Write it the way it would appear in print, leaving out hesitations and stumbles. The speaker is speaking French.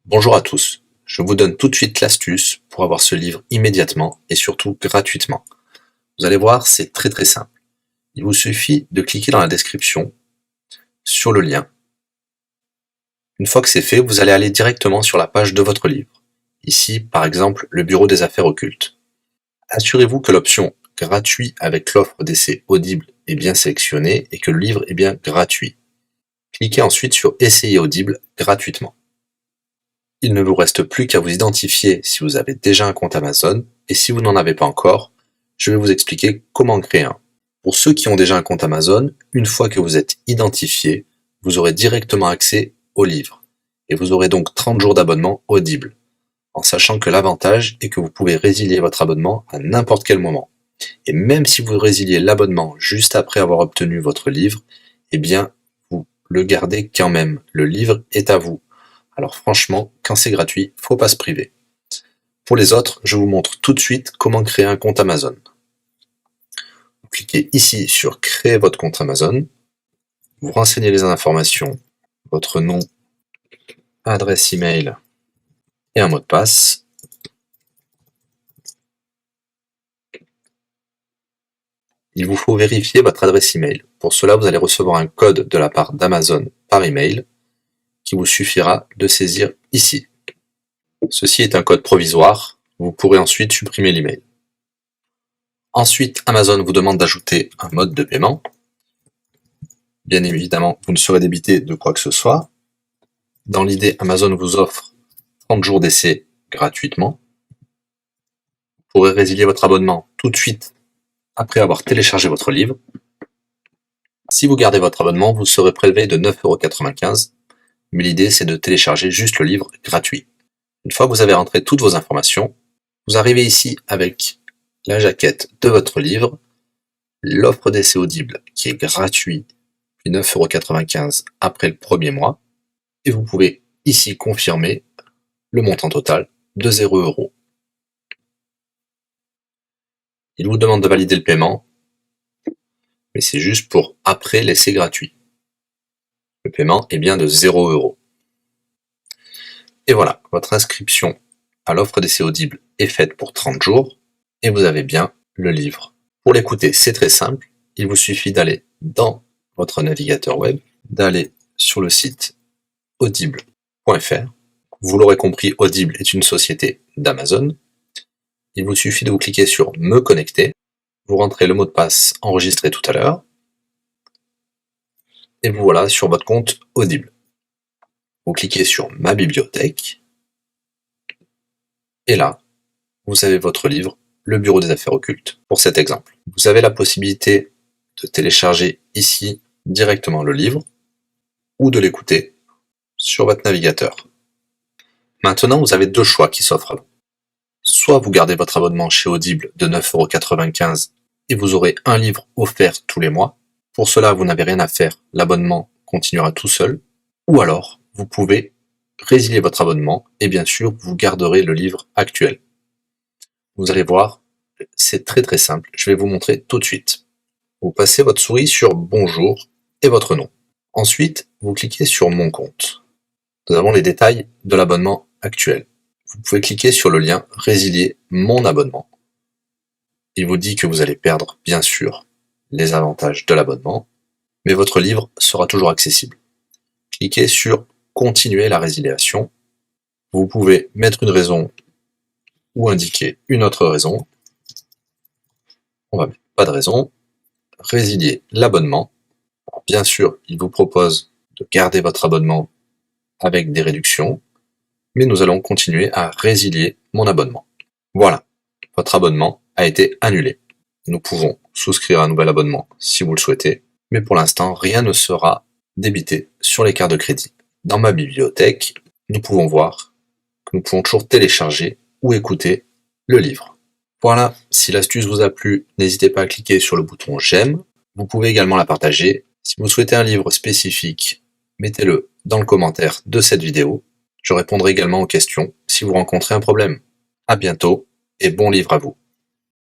Bonjour à tous, je vous donne tout de suite l'astuce pour avoir ce livre immédiatement et surtout gratuitement. Vous allez voir, c'est très simple. Il vous suffit de cliquer dans la description sur le lien. Une fois que c'est fait, vous allez aller directement sur la page de votre livre. Ici, par exemple, le bureau des affaires occultes. Assurez-vous que l'option gratuit avec l'offre d'essai Audible est bien sélectionnée et que le livre est bien gratuit. Cliquez ensuite sur Essayer Audible gratuitement. Il ne vous reste plus qu'à vous identifier si vous avez déjà un compte Amazon, et si vous n'en avez pas encore, je vais vous expliquer comment créer un. Pour ceux qui ont déjà un compte Amazon, une fois que vous êtes identifié, vous aurez directement accès au livre, et vous aurez donc 30 jours d'abonnement Audible, en sachant que l'avantage est que vous pouvez résilier votre abonnement à n'importe quel moment. Et même si vous résiliez l'abonnement juste après avoir obtenu votre livre, eh bien, vous le gardez quand même. Le livre est à vous. Alors franchement, quand c'est gratuit, faut pas se priver. Pour les autres, je vous montre tout de suite comment créer un compte Amazon. Vous cliquez ici sur créer votre compte Amazon. Vous renseignez les informations, votre nom, adresse email et un mot de passe. Il vous faut vérifier votre adresse email. Pour cela, vous allez recevoir un code de la part d'Amazon par email qui vous suffira de saisir ici. Ceci est un code provisoire, vous pourrez ensuite supprimer l'email. Ensuite, Amazon vous demande d'ajouter un mode de paiement. Bien évidemment, vous ne serez débité de quoi que ce soit. Dans l'idée, Amazon vous offre 30 jours d'essai gratuitement. Vous pourrez résilier votre abonnement tout de suite après avoir téléchargé votre livre. Si vous gardez votre abonnement, vous serez prélevé de 9,95 €, mais l'idée c'est de télécharger juste le livre gratuit. Une fois que vous avez rentré toutes vos informations, vous arrivez ici avec la jaquette de votre livre, l'offre d'essai Audible qui est gratuit, puis 9,95 € après le premier mois, et vous pouvez ici confirmer le montant total de 0 €. Il vous demande de valider le paiement, mais c'est juste pour après l'essai gratuit. Le paiement est bien de 0 €. Et voilà, votre inscription à l'offre d'essai Audible est faite pour 30 jours, et vous avez bien le livre. Pour l'écouter, c'est très simple, il vous suffit d'aller dans votre navigateur web, d'aller sur le site audible.fr. Vous l'aurez compris, Audible est une société d'Amazon. Il vous suffit de vous cliquer sur Me connecter, vous rentrez le mot de passe enregistré tout à l'heure, et vous voilà sur votre compte Audible. Vous cliquez sur Ma bibliothèque, et là, vous avez votre livre, Le bureau des affaires occultes, pour cet exemple. Vous avez la possibilité de télécharger ici directement le livre, ou de l'écouter sur votre navigateur. Maintenant, vous avez deux choix qui s'offrent à vous. Soit vous gardez votre abonnement chez Audible de 9,95 € et vous aurez un livre offert tous les mois. Pour cela, vous n'avez rien à faire, l'abonnement continuera tout seul. Ou alors, vous pouvez résilier votre abonnement et bien sûr, vous garderez le livre actuel. Vous allez voir, c'est très simple, je vais vous montrer tout de suite. Vous passez votre souris sur Bonjour et votre nom. Ensuite, vous cliquez sur Mon compte. Nous avons les détails de l'abonnement actuel. Vous pouvez cliquer sur le lien Résilier mon abonnement. Il vous dit que vous allez perdre, bien sûr, les avantages de l'abonnement, mais votre livre sera toujours accessible. Cliquez sur Continuer la résiliation. Vous pouvez mettre une raison ou indiquer une autre raison. On va mettre pas de raison. Résilier l'abonnement. Bien sûr, il vous propose de garder votre abonnement avec des réductions, mais nous allons continuer à résilier mon abonnement. Voilà, votre abonnement a été annulé. Nous pouvons souscrire un nouvel abonnement si vous le souhaitez, mais pour l'instant, rien ne sera débité sur les cartes de crédit. Dans ma bibliothèque, nous pouvons voir que nous pouvons toujours télécharger ou écouter le livre. Voilà, si l'astuce vous a plu, n'hésitez pas à cliquer sur le bouton j'aime. Vous pouvez également la partager. Si vous souhaitez un livre spécifique, mettez-le dans le commentaire de cette vidéo. Je répondrai également aux questions si vous rencontrez un problème. À bientôt et bon livre à vous.